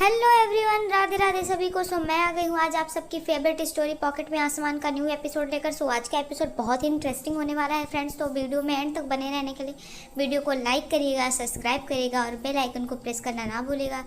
Hello everyone, Radhe Radhe सभी को। मैं आ गई हूँ आज आप सबकी फेवरेट स्टोरी पॉकेट में आसमान का न्यू एपिसोड लेकर। आज का एपिसोड बहुत ही इंटरेस्टिंग होने वाला है फ्रेंड्स। तो वीडियो में एंड तक बने रहने के लिए वीडियो को लाइक करिएगा, सब्सक्राइब करिएगा और बेल आइकन को प्रेस करना ना भूलिएगा।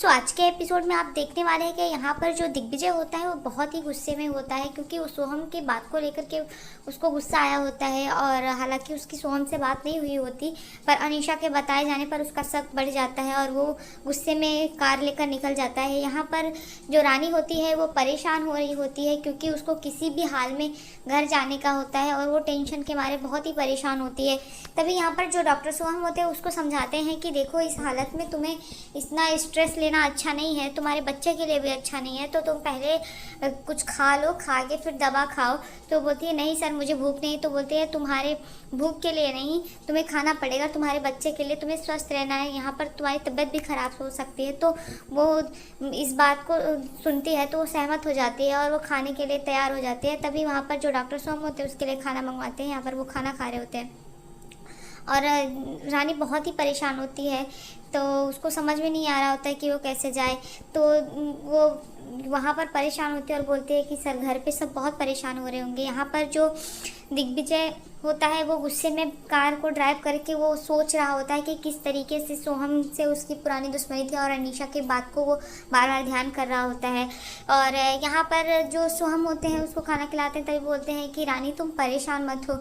आज के एपिसोड में आप देखने वाले हैं कि यहाँ पर जो दिग्विजय होता है वो बहुत ही गुस्से में होता है, क्योंकि वो सोहम की बात को लेकर के उसको गुस्सा आया होता है। और हालांकि उसकी सोहम से बात नहीं हुई होती, पर अनीशा के बताए जाने पर उसका शक बढ़ जाता है और वो गुस्से में कार लेकर निकल जाता है। यहाँ पर जो रानी होती है वो परेशान हो रही होती है, क्योंकि उसको किसी भी हाल में घर जाने का होता है और वो टेंशन के मारे बहुत ही परेशान होती है। तभी यहाँ पर जो डॉक्टर सोहम होते हैं उसको समझाते हैं कि देखो, इस हालत में तुम्हें इतना स्ट्रेस लेना अच्छा नहीं है, तुम्हारे बच्चे के लिए भी अच्छा नहीं है, तो तुम पहले कुछ खा लो, खा के फिर दवा खाओ। तो बोलती है नहीं सर, मुझे भूख नहीं। तो बोलते हैं तुम्हारे भूख के लिए नहीं, तुम्हें खाना पड़ेगा, तुम्हारे बच्चे के लिए, तुम्हें स्वस्थ रहना है, यहाँ पर तुम्हारी तबीयत भी खराब हो सकती है। तो वो इस बात को सुनती है तो वो सहमत हो जाती है और वो खाने के लिए तैयार हो जाती है। तभी वहाँ पर जो डॉक्टर सोहम होते हैं उसके लिए खाना मंगवाते हैं। यहाँ पर वो खाना खा रहे होते हैं और रानी बहुत ही परेशान होती है, तो उसको समझ में नहीं आ रहा होता है कि वो कैसे जाए। तो वो वहाँ पर परेशान होती है और बोलती है कि सर, घर पे सब बहुत परेशान हो रहे होंगे। यहाँ पर जो दिग्विजय होता है वो गुस्से में कार को ड्राइव करके वो सोच रहा होता है कि किस तरीके से सोहम से उसकी पुरानी दुश्मनी थी और अनीशा की बात को वो बार बार ध्यान कर रहा होता है। और यहाँ पर जो सोहम होते हैं उसको खाना खिलाते हैं, तभी बोलते हैं कि रानी तुम परेशान मत हो।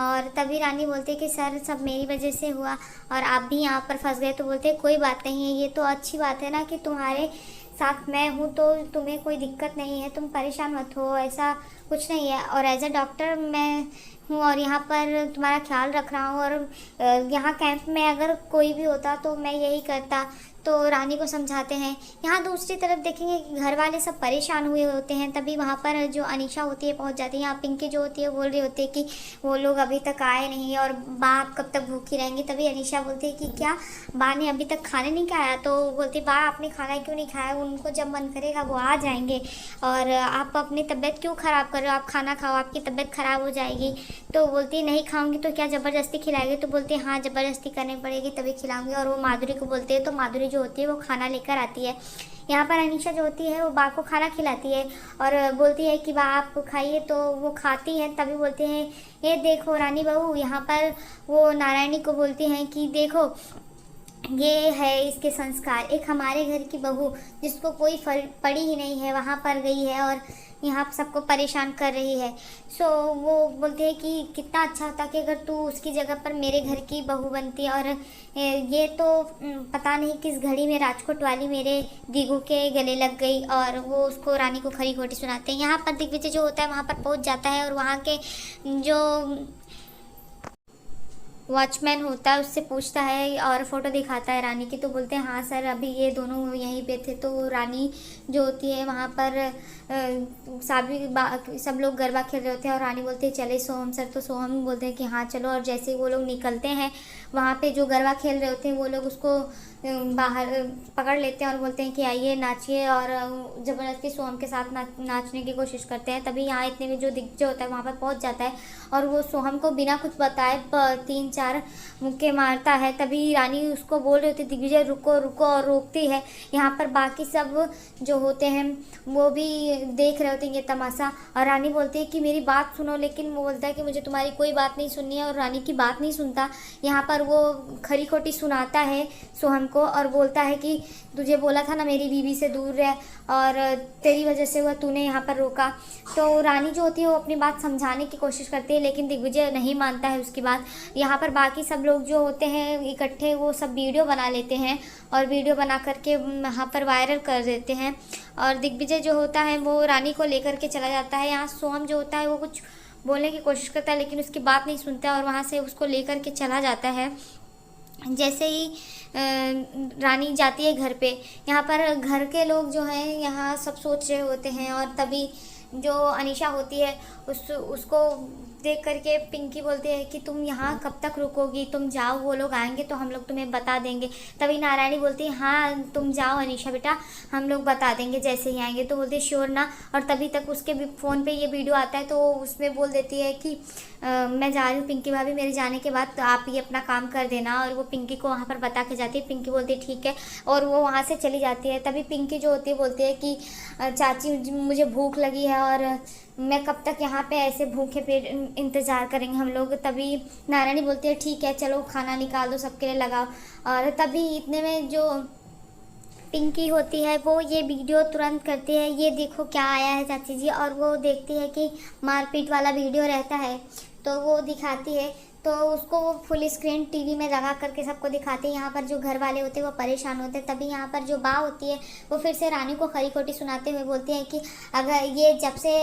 और तभी रानी बोलती है कि सर, सब मेरी वजह से हुआ और आप भी यहाँ पर फंस गए। तो बोलते हैं कोई बात नहीं है, ये तो अच्छी बात है ना कि तुम्हारे साथ मैं हूँ, तो तुम्हें कोई दिक्कत नहीं है, तुम परेशान मत हो, ऐसा कुछ नहीं है। और एज अ डॉक्टर मैं हूँ और यहाँ पर तुम्हारा ख्याल रख रहा हूँ, और यहाँ कैंप में अगर कोई भी होता तो मैं यही करता। तो रानी को समझाते हैं। यहाँ दूसरी तरफ देखेंगे कि घर वाले सब परेशान हुए होते हैं। तभी वहाँ पर जो अनीशा होती है पहुँच जाती है। यहाँ पिंकी जो होती है बोल रही होती है कि वो लोग अभी तक आए नहीं और बाप कब तक भूखी रहेंगी। तभी अनीशा बोलती है कि क्या बा ने अभी तक खाने नहीं खाया? तो बोलती बा, आपने खाना क्यों नहीं खाया? उनको जब मन करेगा वो आ जाएंगे, और आप अपनी तबीयत क्यों ख़राब कर रहे हो? आप खाना खाओ, आपकी तबीयत ख़राब हो जाएगी। तो बोलती है नहीं खाऊंगी। तो क्या ज़बरदस्ती खिलाएगी? तो बोलती है हाँ, ज़बरदस्ती करनी पड़ेगी तभी खिलाऊंगी। और वो माधुरी को बोलते हैं, तो माधुरी जो होती है वो खाना लेकर आती है। यहाँ पर अनीशा जो होती है वो बा को खाना खिलाती है और बोलती है कि बा आप खाइए। तो वो खाती है। तभी बोलते हैं ये देखो रानी बहू, यहाँ पर वो नारायणी को बोलती हैं कि देखो, ये है इसके संस्कार। एक हमारे घर की बहू जिसको कोई पड़ी ही नहीं है वहाँ पर गई है और यहाँ सबको परेशान कर रही है। वो बोलते हैं कि कितना अच्छा होता कि अगर तू उसकी जगह पर मेरे घर की बहू बनती। और ये तो पता नहीं किस घड़ी में राजकोट वाली मेरे दीगू के गले लग गई। और वो उसको रानी को खरी खोटी सुनाते हैं। यहाँ पर दिग्विजय जो होता है वहाँ पर पहुँच जाता है और वहाँ के जो वॉचमैन होता है उससे पूछता है और फ़ोटो दिखाता है रानी की। तो बोलते हैं हाँ सर, अभी ये दोनों यहीं पे थे। तो रानी जो होती है वहाँ पर सब लोग गरबा खेल रहे होते हैं और रानी बोलती है चले सोहम सर। तो सोहम बोलते हैं कि हाँ चलो। और जैसे ही वो लोग निकलते हैं, वहाँ पे जो गरबा खेल रहे होते हैं वो लोग उसको बाहर पकड़ लेते हैं और बोलते हैं कि आइए नाचिए, और ज़बरदस्ती सोहम के साथ नाचने की कोशिश करते हैं। तभी यहाँ इतने में जो दिग्विजय होता है वहाँ पर पहुँच जाता है और वो सोहम को बिना कुछ बताए 3-4 मुक्के मारता है। तभी रानी उसको बोल रही होती है दिग्विजय रुको रुको, और रोकती है। यहाँ पर बाकी सब जो होते हैं वो भी देख रहे होते हैं ये तमाशा। और रानी बोलती है कि मेरी बात सुनो, लेकिन वो बोलता है कि मुझे तुम्हारी कोई बात नहीं सुननी है, और रानी की बात नहीं सुनता। यहाँ पर वो खरी खोटी सुनाता है सोहम को और बोलता है कि तुझे बोला था ना मेरी बीवी से दूर रह, और तेरी वजह से हुआ, तूने यहाँ पर रोका। तो रानी जो होती है वो अपनी बात समझाने की कोशिश करती है, लेकिन दिग्विजय नहीं मानता है उसकी बात। यहाँ पर बाकी सब लोग जो होते हैं इकट्ठे, वो सब वीडियो बना लेते हैं और वीडियो बना करके वहाँ पर वायरल कर देते हैं। और दिग्विजय जो होता है वो रानी को लेकर के चला जाता है। यहाँ सोहम जो होता है वो कुछ बोलने की कोशिश करता है, लेकिन उसकी बात नहीं सुनता और वहाँ से उसको लेकर के चला जाता है। जैसे ही रानी जाती है घर पे, यहाँ पर घर के लोग जो हैं यहाँ सब सोच रहे होते हैं। और तभी जो अनीशा होती है उसको देख करके पिंकी बोलती है कि तुम यहाँ कब तक रुकोगी, तुम जाओ, वो लोग आएंगे तो हम लोग तुम्हें बता देंगे। तभी नारायणी बोलती है हाँ तुम जाओ अनीशा बेटा, हम लोग बता देंगे जैसे ही आएंगे। तो बोलती है श्योर ना। और तभी तक उसके फ़ोन पे ये वीडियो आता है, तो उसमें बोल देती है कि मैं जा रही हूँ पिंकी भाभी, मेरे जाने के बाद तो आप ही अपना काम कर देना। और वो पिंकी को वहाँ पर बता के जाती है। पिंकी बोलती है ठीक है, और वो वहाँ से चली जाती है। तभी पिंकी जो होती है बोलती है कि चाची मुझे भूख लगी है और मैं कब तक यहाँ पे ऐसे भूखे पेट इंतज़ार करेंगे हम लोग। तभी नारायणी बोलती है ठीक है चलो खाना निकाल दो, सबके लिए लगाओ। और तभी इतने में जो पिंकी होती है वो ये वीडियो तुरंत करती है, ये देखो क्या आया है चाची जी। और वो देखती है कि मारपीट वाला वीडियो रहता है, तो वो दिखाती है। तो उसको वो फुल स्क्रीन टीवी में लगा करके सबको दिखाते हैं। यहाँ पर जो घर वाले होते हैं वो परेशान होते हैं। तभी यहाँ पर जो बा होती है वो फिर से रानी को खरी खोटी सुनाते हुए बोलती है कि अगर ये जब से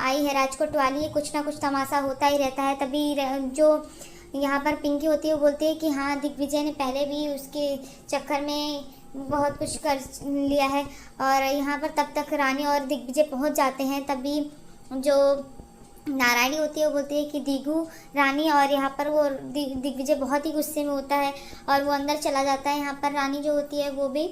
आई है राजकोट वाली, ये कुछ ना कुछ तमाशा होता ही रहता है। तभी जो यहाँ पर पिंकी होती है वो बोलती है कि हाँ दिग्विजय ने पहले भी उसके चक्कर में बहुत कुछ कर लिया है। और यहाँ पर तब तक रानी और दिग्विजय पहुँच जाते हैं। तभी जो नारायणी होती है वो बोलती है कि दीगू रानी, और यहाँ पर वो दिग्विजय बहुत ही गुस्से में होता है और वो अंदर चला जाता है। यहाँ पर रानी जो होती है वो भी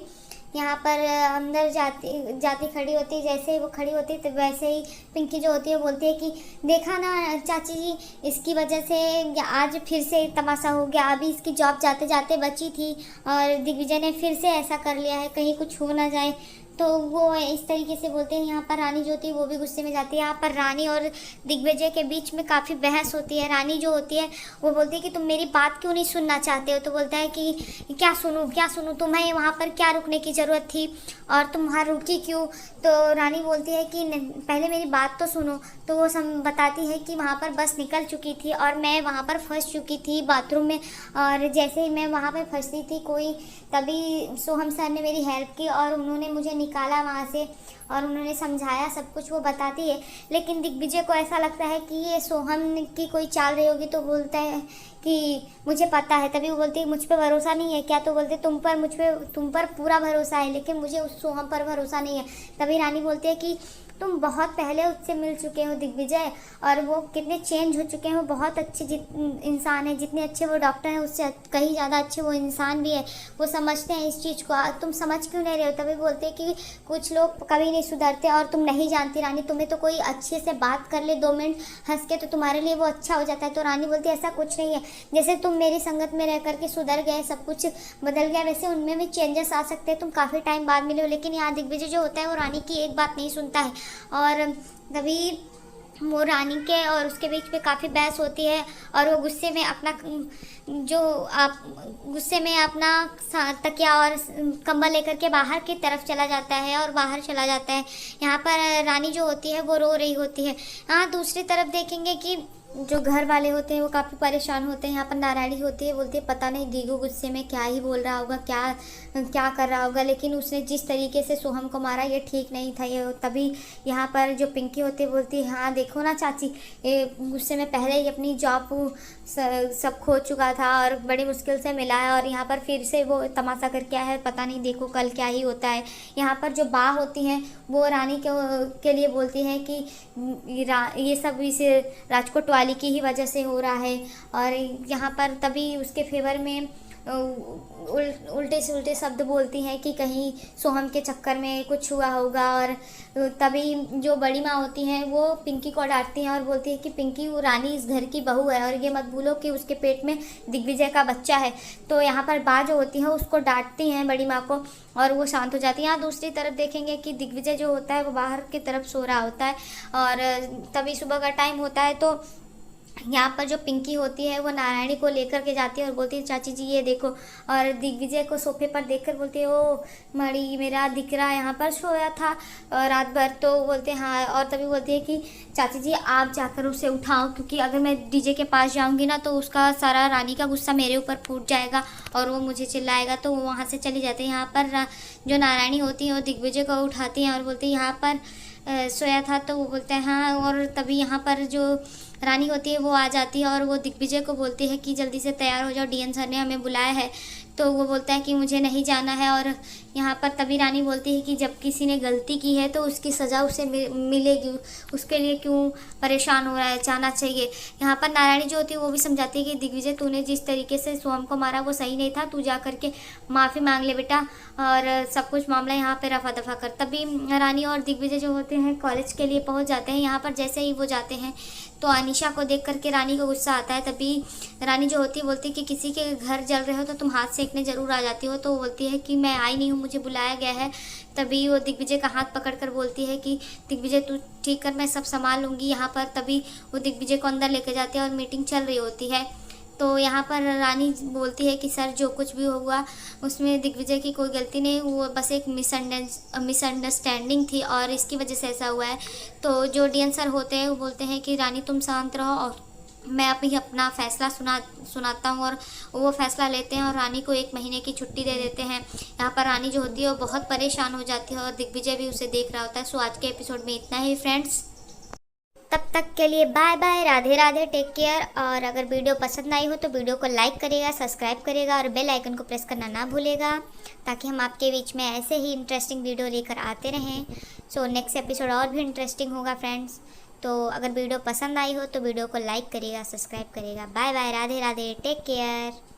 यहाँ पर अंदर जाती खड़ी होती है। जैसे ही वो खड़ी होती है तो वैसे ही पिंकी जो होती है बोलती है कि देखा ना चाची जी, इसकी वजह से आज फिर से तमाशा हो गया। अभी इसकी जॉब जाते जाते बची थी और दिग्विजय ने फिर से ऐसा कर लिया है, कहीं कुछ हो ना जाए। तो वो इस तरीके से बोलते हैं। यहाँ पर रानी जो होती है वो भी गुस्से में जाती है। यहाँ पर रानी और दिग्विजय के बीच में काफ़ी बहस होती है। रानी जो होती है वो बोलती है कि तुम मेरी बात क्यों नहीं सुनना चाहते हो। तो बोलता है कि क्या सुनूं, तुम्हें वहाँ पर क्या रुकने की ज़रूरत थी और तुम वहाँ रुकी क्यों। तो रानी बोलती है कि पहले मेरी बात तो सुनो। तो वो बताती है कि वहाँ पर बस निकल चुकी थी और मैं वहाँ पर फंस चुकी थी बाथरूम में। और जैसे ही मैं वहाँ पर फंसी थी तभी सोहम सर ने मेरी हेल्प की और उन्होंने मुझे निकाला वहाँ से और उन्होंने समझाया, सब कुछ वो बताती है। लेकिन दिग्विजय को ऐसा लगता है कि ये सोहम की कोई चाल रही होगी, तो बोलता है कि मुझे पता है। तभी वो बोलती है मुझ पर भरोसा नहीं है क्या। तो बोलते तुम पर पूरा भरोसा है, लेकिन मुझे उस सोहम पर भरोसा नहीं है। तभी रानी बोलती है कि तुम बहुत पहले उससे मिल चुके हो दिग्विजय, और वो कितने चेंज हो चुके हैं। वो बहुत अच्छे इंसान है, जितने अच्छे वो डॉक्टर हैं उससे कहीं ज़्यादा अच्छे वो इंसान भी है। वो समझते हैं इस चीज़ को, तुम समझ क्यों नहीं रहे हो। तभी बोलते हैं कि कुछ लोग कभी नहीं सुधरते और तुम नहीं जानती रानी, तुम्हें तो कोई अच्छे से बात कर ले 2 मिनट हंस के तो तुम्हारे लिए वो अच्छा हो जाता है। तो रानी बोलती है ऐसा कुछ नहीं है, जैसे तुम मेरी संगत में रह करके सुधर गए, सब कुछ बदल गया, वैसे उनमें भी चेंजेस आ सकते हैं। तुम काफ़ी टाइम बाद मिले हो। लेकिन यहाँ दिग्विजय जो होता है वो रानी की एक बात नहीं सुनता है। और तभी वो रानी के और उसके बीच में काफ़ी बहस होती है और वो गुस्से में अपना तकिया और कंबल लेकर के बाहर की तरफ चला जाता है और बाहर चला जाता है। यहाँ पर रानी जो होती है वो रो रही होती है। हाँ दूसरी तरफ देखेंगे कि जो घर वाले होते हैं वो काफ़ी परेशान होते हैं। यहाँ पर नारायणी होती है, बोलती है पता नहीं दीगू गुस्से में क्या ही बोल रहा होगा, क्या कर रहा होगा, लेकिन उसने जिस तरीके से सोहम को मारा ये ठीक नहीं था। ये तभी यहाँ पर जो पिंकी होती है बोलती है हाँ देखो ना चाची, ये गुस्से में पहले ही अपनी जॉब सब खो चुका था और बड़ी मुश्किल से मिला है और यहाँ पर फिर से वो तमाशा करके आया है, पता नहीं देखो कल क्या ही होता है। यहाँ पर जो बा होती हैं वो रानी के लिए बोलती हैं कि ये सब इस राजकोट वाली की ही वजह से हो रहा है। और यहाँ पर तभी उसके फेवर में उल्टे से उल्टे शब्द बोलती हैं कि कहीं सोहम के चक्कर में कुछ हुआ होगा। और तभी जो बड़ी माँ होती हैं वो पिंकी को डांटती हैं और बोलती है कि पिंकी वो रानी इस घर की बहू है और ये मत भूलो कि उसके पेट में दिग्विजय का बच्चा है। तो यहाँ पर बा जो होती है उसको डांटती हैं बड़ी माँ को और वो शांत हो जाती है। यहाँ दूसरी तरफ देखेंगे कि दिग्विजय जो होता है वो बाहर की तरफ सो रहा होता है और तभी सुबह का टाइम होता है। तो यहाँ पर जो पिंकी होती है वो नारायणी को लेकर के जाती है और बोलती है चाची जी ये देखो। और दिग्विजय को सोफे पर देखकर बोलती है ओ मड़ी मेरा दिकरा यहाँ पर सोया था रात भर। तो बोलते हैं हाँ। और तभी बोलती है कि चाची जी आप जाकर उसे उठाओ, क्योंकि अगर मैं डीजे के पास जाऊँगी ना तो उसका सारा रानी का गुस्सा मेरे ऊपर फूट जाएगा और वो मुझे चिल्लाएगा। तो वो वहाँ से चली जाती है। यहाँ पर जो नारायणी होती है वो दिग्विजय को उठाती हैं और बोलती है यहाँ पर सोया था। तो वो बोलते हैं हाँ। और तभी यहाँ पर जो रानी होती है वो आ जाती है और वो दिग्विजय को बोलती है कि जल्दी से तैयार हो जाओ, डीएन सर ने हमें बुलाया है। तो वो बोलता है कि मुझे नहीं जाना है और यहाँ पर तभी रानी बोलती है कि जब किसी ने गलती की है तो उसकी सज़ा उसे मिलेगी, उसके लिए क्यों परेशान हो रहा है, जाना चाहिए। यहाँ पर नारायणी जो होती है वो भी समझाती है कि दिग्विजय तूने जिस तरीके से सोहम को मारा वो सही नहीं था, तू जा करके माफ़ी मांग ले बेटा और सब कुछ मामला यहाँ पे रफा दफा कर। तभी रानी और दिग्विजय जो होते हैं कॉलेज के लिए पहुँच जाते हैं। यहाँ पर जैसे ही वो जाते हैं तो अनीशा को देख करके रानी को गुस्सा आता है। तभी रानी जो होती है बोलती है कि किसी के घर जल रहे हो तो तुम हाथ सेकने ज़रूर आ जाती हो। तो वो बोलती है कि मैं आई नहीं हूँ, मुझे बुलाया गया है। तभी वो दिग्विजय का हाथ पकड़कर बोलती है कि दिग्विजय तू ठीक कर, मैं सब संभाल लूँगी यहाँ पर। तभी वो दिग्विजय को अंदर लेके जाते हैं और मीटिंग चल रही होती है। तो यहाँ पर रानी बोलती है कि सर जो कुछ भी हुआ उसमें दिग्विजय की कोई गलती नहीं, वो बस एक मिसअंडरस्टैंडिंग थी और इसकी वजह से ऐसा हुआ है। तो जो डीएन सर होते हैं वो बोलते हैं कि रानी तुम शांत रहो और मैं अभी अपना फैसला सुनाता हूँ। और वो फैसला लेते हैं और रानी को 1 महीने की छुट्टी दे देते हैं। यहाँ पर रानी जो होती है वो बहुत परेशान हो जाती है और दिग्विजय भी उसे देख रहा होता है। सो आज के एपिसोड में इतना ही फ्रेंड्स, तब तक के लिए bye bye, Radhe Radhe, take care. और अगर वीडियो पसंद आई हो तो वीडियो को लाइक करेगा, सब्सक्राइब करेगा और बेल आइकन को प्रेस करना ना भूलेगा ताकि हम आपके बीच में ऐसे ही इंटरेस्टिंग वीडियो लेकर आते रहें। सो नेक्स्ट एपिसोड और भी इंटरेस्टिंग होगा फ्रेंड्स। तो अगर वीडियो पसंद आई हो तो वीडियो को लाइक करेगा, सब्सक्राइब करेगा। Bye bye, Radhe Radhe, take care.